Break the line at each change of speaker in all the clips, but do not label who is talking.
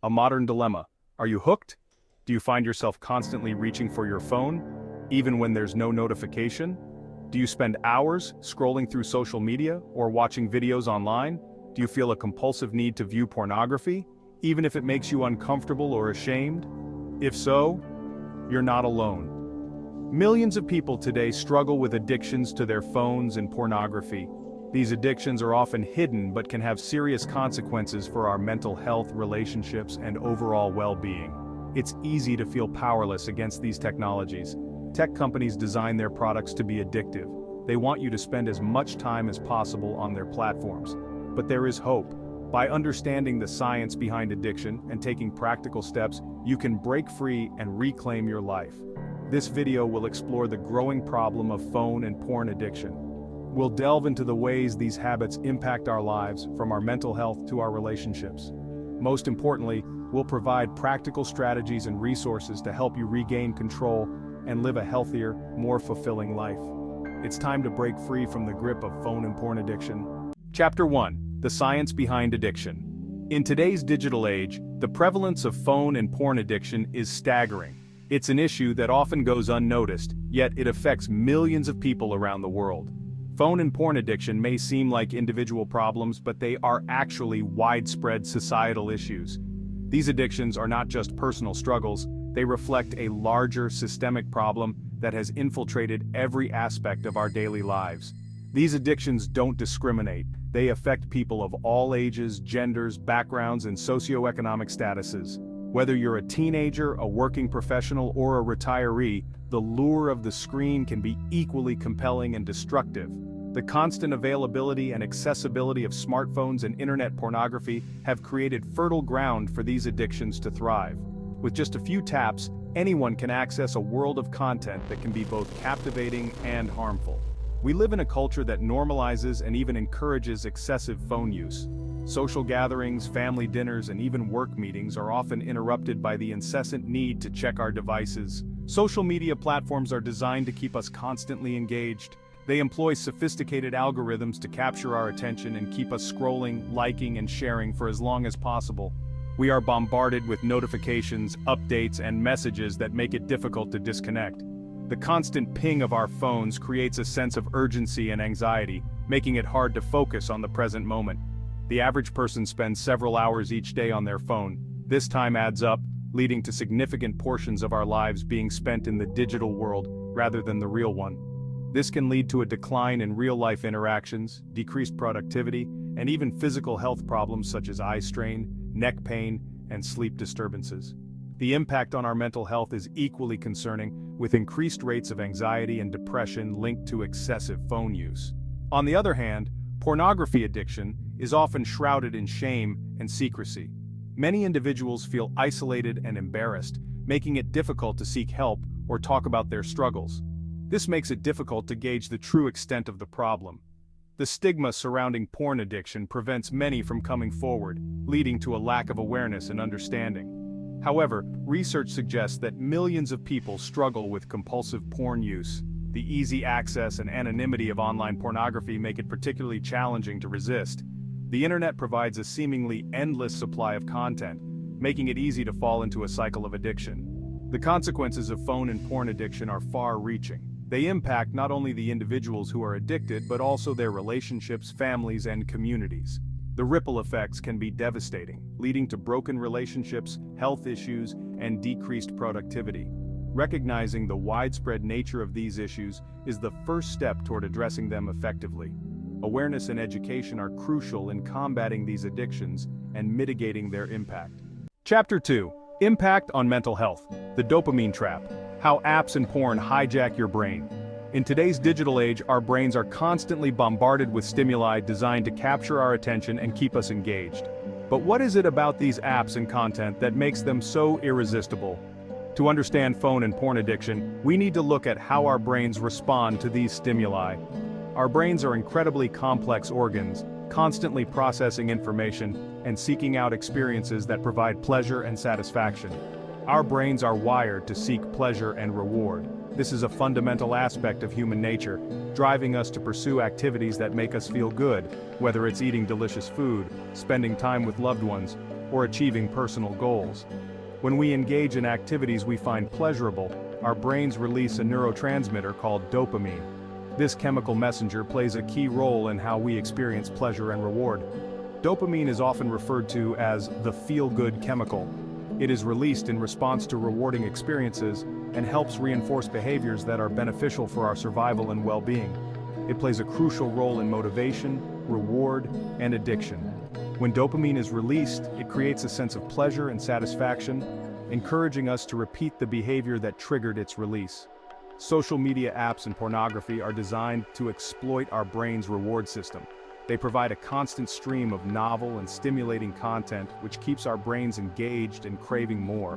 A modern dilemma. Are you hooked? Do you find yourself constantly reaching for your phone, even when there's no notification? Do you spend hours scrolling through social media or watching videos online? Do you feel a compulsive need to view pornography, even if it makes you uncomfortable or ashamed? If so, you're not alone. Millions of people today struggle with addictions to their phones and pornography. These addictions are often hidden but can have serious consequences for our mental health, relationships, and overall well-being. It's easy to feel powerless against these technologies. Tech companies design their products to be addictive. They want you to spend as much time as possible on their platforms. But there is hope. By understanding the science behind addiction and taking practical steps, you can break free and reclaim your life. This video will explore the growing problem of phone and porn addiction. We'll delve into the ways these habits impact our lives, from our mental health to our relationships. Most importantly, we'll provide practical strategies and resources to help you regain control and live a healthier, more fulfilling life. It's time to break free from the grip of phone and porn addiction. Chapter 1: The Science Behind Addiction. In today's digital age, the prevalence of phone and porn addiction is staggering. It's an issue that often goes unnoticed, yet it affects millions of people around the world. Phone and porn addiction may seem like individual problems, but they are actually widespread societal issues. These addictions are not just personal struggles, they reflect a larger systemic problem that has infiltrated every aspect of our daily lives. These addictions don't discriminate. They affect people of all ages, genders, backgrounds, and socioeconomic statuses. Whether you're a teenager, a working professional, or a retiree, the lure of the screen can be equally compelling and destructive. The constant availability and accessibility of smartphones and internet pornography have created fertile ground for these addictions to thrive. With just a few taps, anyone can access a world of content that can be both captivating and harmful. We live in a culture that normalizes and even encourages excessive phone use. Social gatherings, family dinners, and even work meetings are often interrupted by the incessant need to check our devices. Social media platforms are designed to keep us constantly engaged. They employ sophisticated algorithms to capture our attention and keep us scrolling, liking, and sharing for as long as possible. We are bombarded with notifications, updates, and messages that make it difficult to disconnect. The constant ping of our phones creates a sense of urgency and anxiety, making it hard to focus on the present moment. The average person spends several hours each day on their phone. This time adds up, leading to significant portions of our lives being spent in the digital world rather than the real one. This can lead to a decline in real-life interactions, decreased productivity, and even physical health problems such as eye strain, neck pain, and sleep disturbances. The impact on our mental health is equally concerning, with increased rates of anxiety and depression linked to excessive phone use. On the other hand, pornography addiction is often shrouded in shame and secrecy. Many individuals feel isolated and embarrassed, making it difficult to seek help or talk about their struggles. This makes it difficult to gauge the true extent of the problem. The stigma surrounding porn addiction prevents many from coming forward, leading to a lack of awareness and understanding. However, research suggests that millions of people struggle with compulsive porn use. The easy access and anonymity of online pornography make it particularly challenging to resist. The internet provides a seemingly endless supply of content, making it easy to fall into a cycle of addiction. The consequences of phone and porn addiction are far-reaching. They impact not only the individuals who are addicted, but also their relationships, families, and communities. The ripple effects can be devastating, leading to broken relationships, health issues, and decreased productivity. Recognizing the widespread nature of these issues is the first step toward addressing them effectively. Awareness and education are crucial in combating these addictions and mitigating their impact. Chapter 2: Impact on Mental Health. The Dopamine Trap. How apps and porn hijack your brain. In today's digital age, our brains are constantly bombarded with stimuli designed to capture our attention and keep us engaged. But what is it about these apps and content that makes them so irresistible? To understand phone and porn addiction, we need to look at how our brains respond to these stimuli. Our brains are incredibly complex organs, constantly processing information and seeking out experiences that provide pleasure and satisfaction. Our brains are wired to seek pleasure and reward. This is a fundamental aspect of human nature, driving us to pursue activities that make us feel good, whether it's eating delicious food, spending time with loved ones, or achieving personal goals. When we engage in activities we find pleasurable, our brains release a neurotransmitter called dopamine. This chemical messenger plays a key role in how we experience pleasure and reward. Dopamine is often referred to as the feel-good chemical. It is released in response to rewarding experiences and helps reinforce behaviors that are beneficial for our survival and well-being. It plays a crucial role in motivation, reward, and addiction. When dopamine is released, it creates a sense of pleasure and satisfaction, encouraging us to repeat the behavior that triggered its release. Social media apps and pornography are designed to exploit our brain's reward system. They provide a constant stream of novel and stimulating content which keeps our brains engaged and craving more.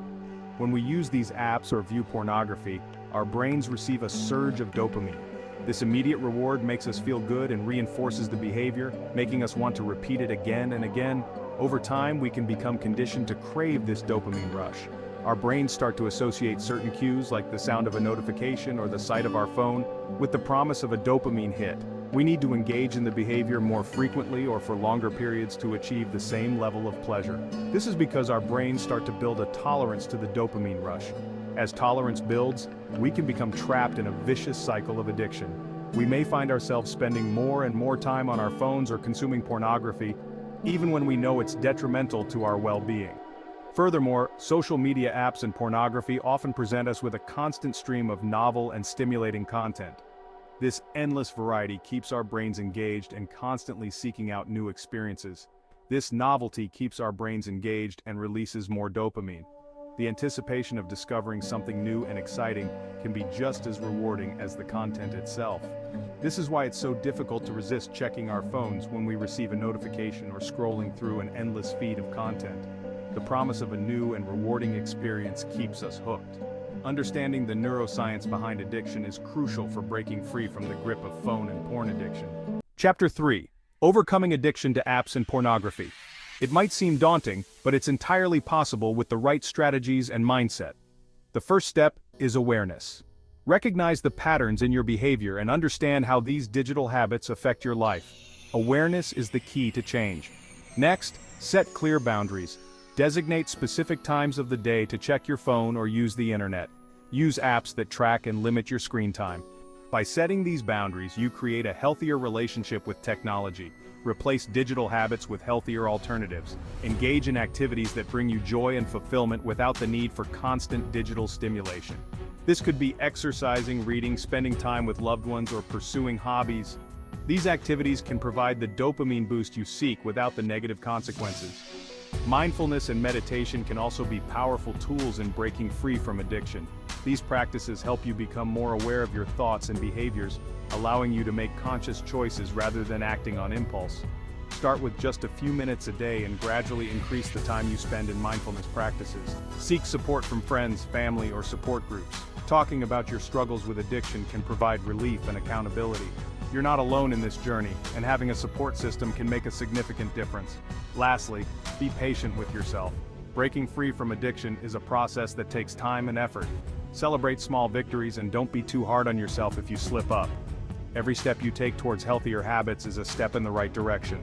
When we use these apps or view pornography, our brains receive a surge of dopamine. This immediate reward makes us feel good and reinforces the behavior, making us want to repeat it again and again. Over time, we can become conditioned to crave this dopamine rush. Our brains start to associate certain cues like the sound of a notification or the sight of our phone with the promise of a dopamine hit. We need to engage in the behavior more frequently or for longer periods to achieve the same level of pleasure. This is because our brains start to build a tolerance to the dopamine rush. As tolerance builds, we can become trapped in a vicious cycle of addiction. We may find ourselves spending more and more time on our phones or consuming pornography, even when we know it's detrimental to our well-being. Furthermore, social media apps and pornography often present us with a constant stream of novel and stimulating content. This endless variety keeps our brains engaged and constantly seeking out new experiences. This novelty keeps our brains engaged and releases more dopamine. The anticipation of discovering something new and exciting can be just as rewarding as the content itself. This is why it's so difficult to resist checking our phones when we receive a notification or scrolling through an endless feed of content. The promise of a new and rewarding experience keeps us hooked. Understanding the neuroscience behind addiction is crucial for breaking free from the grip of phone and porn addiction. Chapter 3. Overcoming addiction to apps and pornography. It might seem daunting, but it's entirely possible with the right strategies and mindset. The first step is awareness. Recognize the patterns in your behavior and understand how these digital habits affect your life. Awareness is the key to change. Next, set clear boundaries. Designate specific times of the day to check your phone or use the internet. Use apps that track and limit your screen time. By setting these boundaries, you create a healthier relationship with technology. Replace digital habits with healthier alternatives. Engage in activities that bring you joy and fulfillment without the need for constant digital stimulation. This could be exercising, reading, spending time with loved ones, or pursuing hobbies. These activities can provide the dopamine boost you seek without the negative consequences. Mindfulness and meditation can also be powerful tools in breaking free from addiction. These practices help you become more aware of your thoughts and behaviors, allowing you to make conscious choices rather than acting on impulse. Start with just a few minutes a day and gradually increase the time you spend in mindfulness practices. Seek support from friends, family, or support groups. Talking about your struggles with addiction can provide relief and accountability. You're not alone in this journey, and having a support system can make a significant difference. Lastly, be patient with yourself. Breaking free from addiction is a process that takes time and effort. Celebrate small victories and don't be too hard on yourself if you slip up. Every step you take towards healthier habits is a step in the right direction.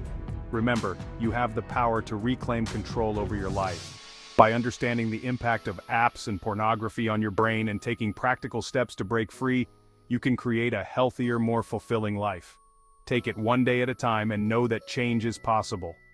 Remember, you have the power to reclaim control over your life. By understanding the impact of apps and pornography on your brain and taking practical steps to break free, you can create a healthier, more fulfilling life. Take it one day at a time and know that change is possible.